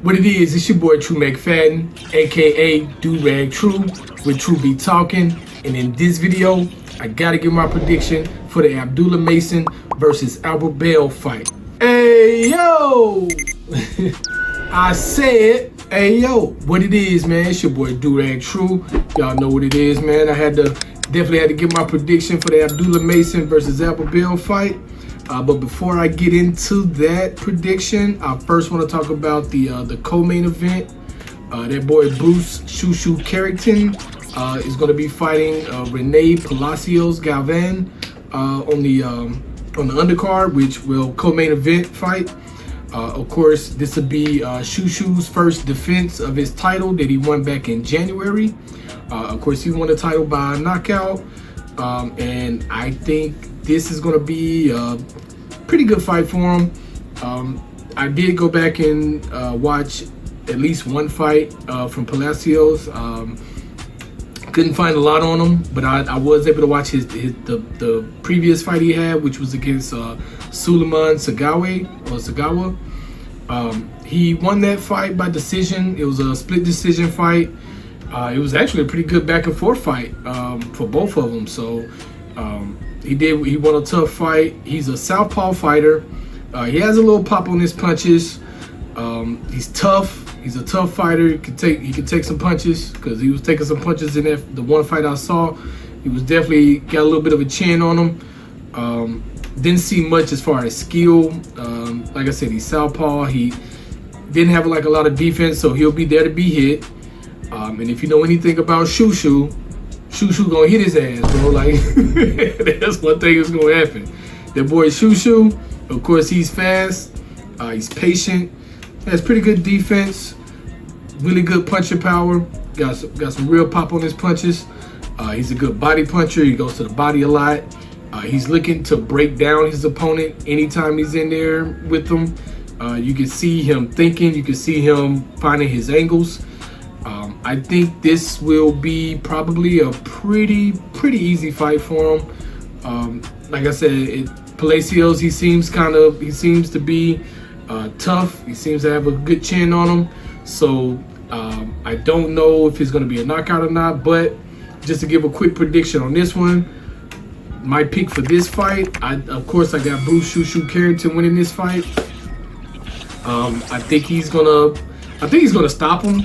What it is, it's your boy True McFadden, aka Do-Rag True, with True Be Talking. And in this video, I gotta give my prediction for the Abdullah Mason versus Albert Bell fight. Hey yo! I said, hey yo, what it is, man? It's your boy Do-Rag True. Y'all know what it is, man. I definitely had to give my prediction for the Abdullah Mason versus Albert Bell fight. But before I get into that prediction, I first want to talk about the co-main event. That boy Bruce Shoo Shoo Carrington is going to be fighting Rene Palacios Galvan on the undercard, which will co-main event fight. Of course, this will be Shoo Shoo's first defense of his title that he won back in January. Of course, he won the title by knockout, and I think this is going to be a pretty good fight for him. I did go back and watch at least one fight from Palacios. Couldn't find a lot on him, but I was able to watch the previous fight he had, which was against Suleiman Sagawa. He won that fight by decision. It was a split decision fight. It was actually a pretty good back and forth fight for both of them. So he won a tough fight. He's a southpaw fighter. He has a little pop on his punches. He's tough. He's a tough fighter. He can take some punches, because he was taking some punches in the one fight I saw. He was definitely got a little bit of a chin on him. Didn't see much as far as skill. Like I said, he's southpaw. He didn't have like a lot of defense, so he'll be there to be hit. And if you know anything about Shoo Shoo gonna hit his ass, bro. Like, that's one thing that's gonna happen. That boy Shoo Shoo, of course, he's fast. He's patient. Has pretty good defense. Really good punching power. Got some real pop on his punches. He's a good body puncher. He goes to the body a lot. He's looking to break down his opponent anytime he's in there with them. You can see him thinking. You can see him finding his angles. I think this will be probably a pretty easy fight for him. Like I said, Palacios, he seems to be tough. He seems to have a good chin on him. So I don't know if it's going to be a knockout or not. But just to give a quick prediction on this one, my pick for this fight, of course, I got Bruce Shoo Shoo Carrington winning this fight. I think he's gonna stop him.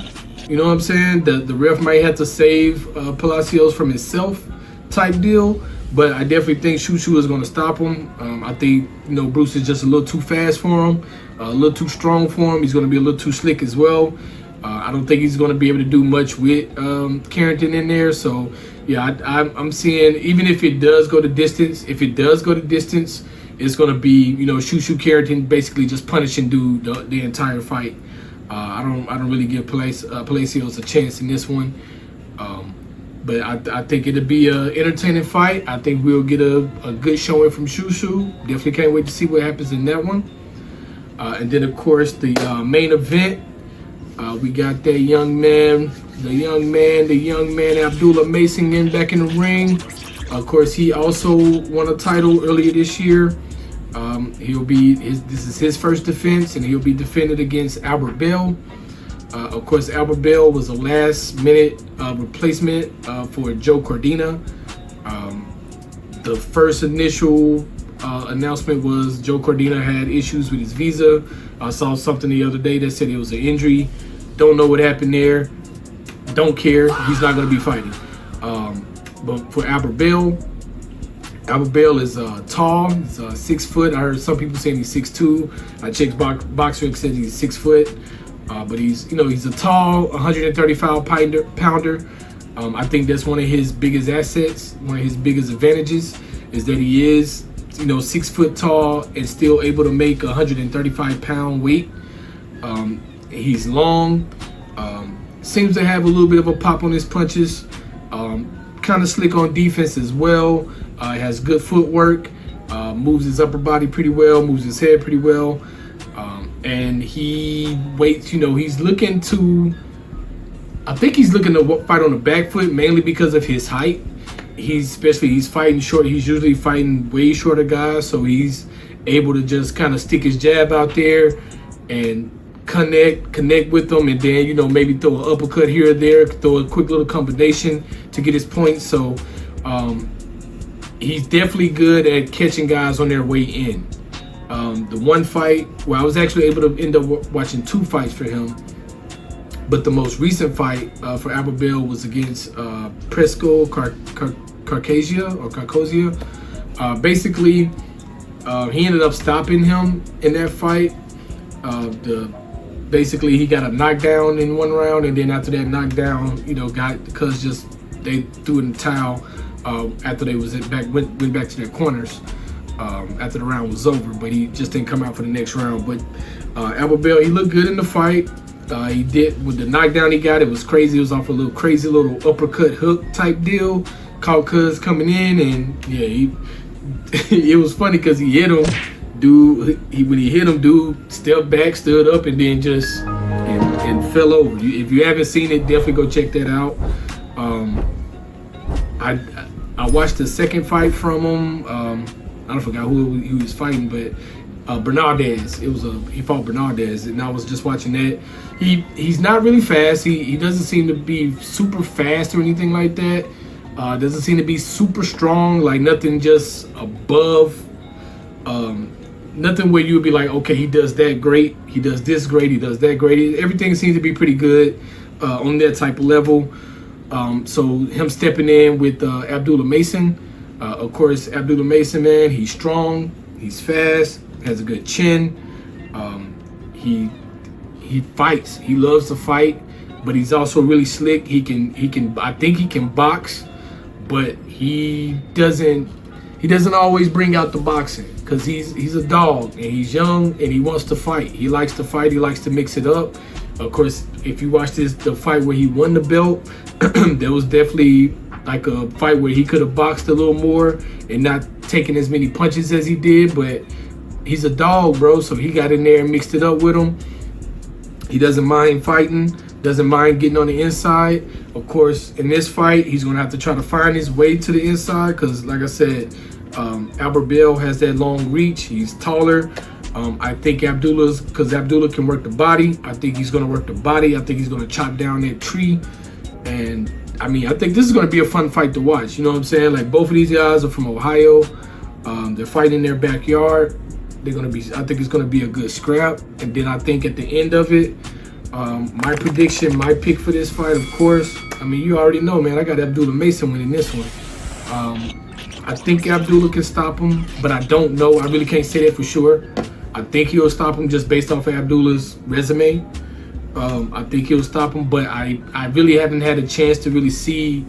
You know what I'm saying? The ref might have to save Palacios from himself type deal, but I definitely think Shoo Shoo is going to stop him. I think, Bruce is just a little too fast for him, a little too strong for him. He's going to be a little too slick as well. I don't think he's going to be able to do much with Carrington in there. So, yeah, I'm seeing, even if it does go to distance, it's going to be, Shoo Shoo Carrington basically just punishing dude the entire fight. I don't really give Palacios a chance in this one, but I think it'll be an entertaining fight. I think we'll get a good showing from Shoo Shoo. Definitely can't wait to see what happens in that one. And then of course the main event, we got that young man Abdullah Mason back in the ring. Of course, he also won a title earlier this year. This is his first defense, and he'll be defended against Albert Bell. Of course, Albert Bell was a last-minute replacement for Joe Cordina. The first initial announcement was Joe Cordina had issues with his visa. I saw something the other day that said it was an injury. Don't know what happened there. Don't care. He's not going to be fighting. But for Albert Bell is tall. He's 6 foot. I heard some people saying he's 6'2". I checked Boxer and said he's 6 foot. But he's a tall 135 pounder. I think that's one of his biggest assets. One of his biggest advantages is that he is 6 foot tall and still able to make 135 pound weight. He's long. Seems to have a little bit of a pop on his punches. Kind of slick on defense as well. Has good footwork, moves his upper body pretty well, moves his head pretty well, and he waits. He's looking to. I think he's looking to fight on the back foot, mainly because of his height. He's fighting short. He's usually fighting way shorter guys, so he's able to just kind of stick his jab out there and connect with him, and then, you know, maybe throw an uppercut here or there, throw a quick little combination to get his points. So he's definitely good at catching guys on their way in. The one fight where I was actually able to end up watching 2 fights for him, but the most recent fight for Abdullah was against Presco Carcosia. Basically, he ended up stopping him in that fight. Basically, he got a knockdown in 1 round, and then after that knockdown, you know, because they threw in the towel after they went back to their corners after the round was over. But he just didn't come out for the next round. But Abdullah, he looked good in the fight. He did with the knockdown he got. It was crazy. It was off a little crazy little uppercut hook type deal. Caught Cuz coming in, and yeah, it was funny because he hit him. When he hit him, dude stepped back, stood up, and then just and fell over. If you haven't seen it, definitely go check that out. I watched the second fight from him. I don't forget who he was fighting, but Bernardez. He fought Bernardez, and I was just watching that. He's not really fast. He doesn't seem to be super fast or anything like that. Doesn't seem to be super strong. Like nothing just above. Nothing where you would be like, okay, he does that great, he does this great, he does that great. Everything seems to be pretty good on that type of level. So him stepping in with Abdullah Mason. Of course, Abdullah Mason, man, he's strong, he's fast, has a good chin. He fights. He loves to fight, but he's also really slick. He can. I think he can box, but he doesn't always bring out the boxing. Because he's a dog, and he's young, and he wants to fight. He likes to fight. He likes to mix it up. Of course, if you watch the fight where he won the belt, there was definitely like a fight where he could have boxed a little more and not taken as many punches as he did. But he's a dog, bro, so he got in there and mixed it up with him. He doesn't mind fighting, doesn't mind getting on the inside. Of course, in this fight, he's going to have to try to find his way to the inside because, like I said, Abdullah has that long reach. He's taller. I think because Abdullah can work the body, I think he's going to work the body. I think he's going to chop down that tree. And I mean, I think this is going to be a fun fight to watch. You know what I'm saying? Like, both of these guys are from Ohio. They're fighting in their backyard. I think it's going to be a good scrap. And then I think at the end of it, my prediction, my pick for this fight, of course, I mean, you already know, man, I got Abdullah Mason winning this one. I think Abdullah can stop him, but I don't know. I really can't say that for sure. I think he'll stop him just based off of Abdullah's resume. I think he'll stop him, but I really haven't had a chance to really see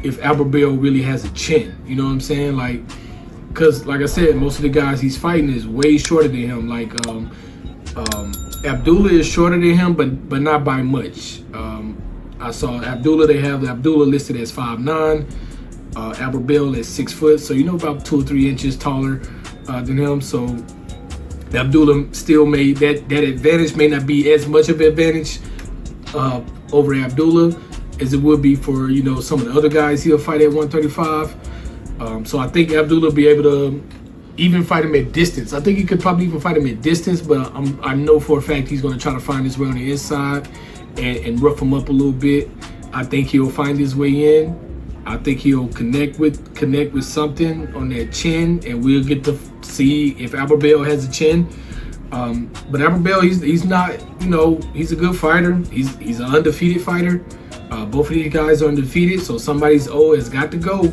if Abdullah really has a chin. You know what I'm saying? Like, because like I said, most of the guys he's fighting is way shorter than him. Like Abdullah is shorter than him, but not by much. I saw Abdullah. They have Abdullah listed as 5'9". Abdullah is 6 foot, so you know, about 2 or 3 inches taller than him. So Abdullah still made that advantage may not be as much of an advantage over Abdullah as it would be for, you know, some of the other guys he'll fight at 135. So I think Abdullah will be able to even fight him at distance. I think he could probably even fight him at distance, but I know for a fact he's going to try to find his way on the inside and rough him up a little bit. I think he'll find his way in. I think he'll connect with something on that chin, and we'll get to see if Abdullah has a chin. But Abdullah, he's not, you know, he's a good fighter. He's an undefeated fighter. Both of these guys are undefeated, so somebody's has got to go.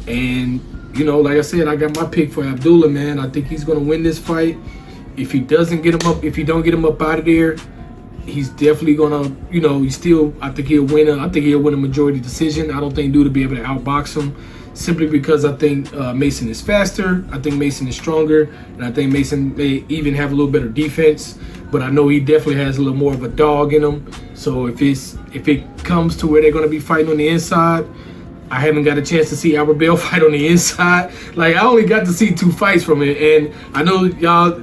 And you know, like I said, I got my pick for Abdullah, man. I think he's gonna win this fight. If he don't get him up out of there, he's definitely gonna, you know, I think he'll win a majority decision. I don't think dude will be able to outbox him, simply because I think Mason is faster. I think Mason is stronger, and I think Mason may even have a little better defense. But I know he definitely has a little more of a dog in him. So if it comes to where they're gonna be fighting on the inside, I haven't got a chance to see Abdullah fight on the inside. Like, I only got to see 2 fights from it, and I know y'all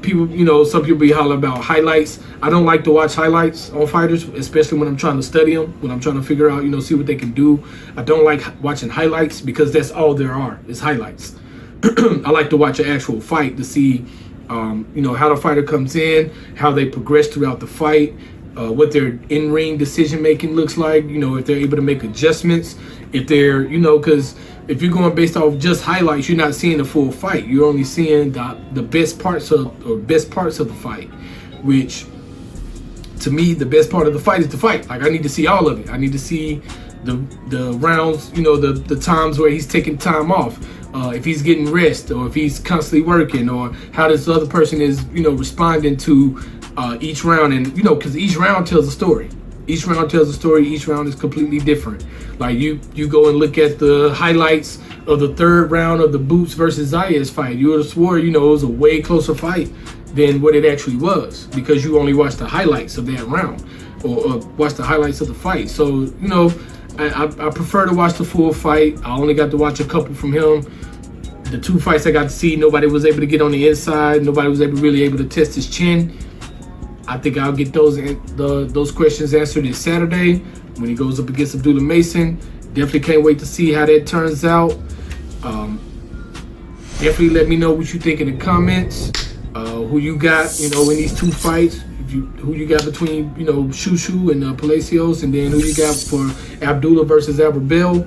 people, you know, some people be hollering about highlights. I don't like to watch highlights on fighters, especially when I'm trying to study them, when I'm trying to figure out, you know, see what they can do. I don't like watching highlights because that's all there are is highlights. I like to watch an actual fight to see how the fighter comes in, how they progress throughout the fight, what their in-ring decision making looks like, if they're able to make adjustments, if they're, because if you're going based off just highlights, you're not seeing the full fight. You're only seeing the best parts of the fight, which to me, the best part of the fight is the fight. Like, I need to see all of it. I need to see the rounds, the times where he's taking time off, if he's getting rest, or if he's constantly working, or how this other person is, responding to each round. And, because each round tells a story. Each round tells a story. Each round is completely different. Like, you go and look at the highlights of the third round of the Boots versus Zayas fight. You would have swore, it was a way closer fight than what it actually was, because you only watched the highlights of that round, or watch the highlights of the fight. So, I prefer to watch the full fight. I only got to watch a couple from him. The two fights I got to see, nobody was able to get on the inside. Nobody was really able to test his chin. I think I'll get those questions answered this Saturday when he goes up against Abdullah Mason. Definitely can't wait to see how that turns out. Definitely let me know what you think in the comments. Who you got, in these two fights. Who you got between, Shushu and Palacios, and then who you got for Abdullah versus Abdullah.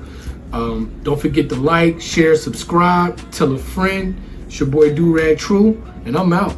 Don't forget to like, share, subscribe, tell a friend. It's your boy Durag True, and I'm out.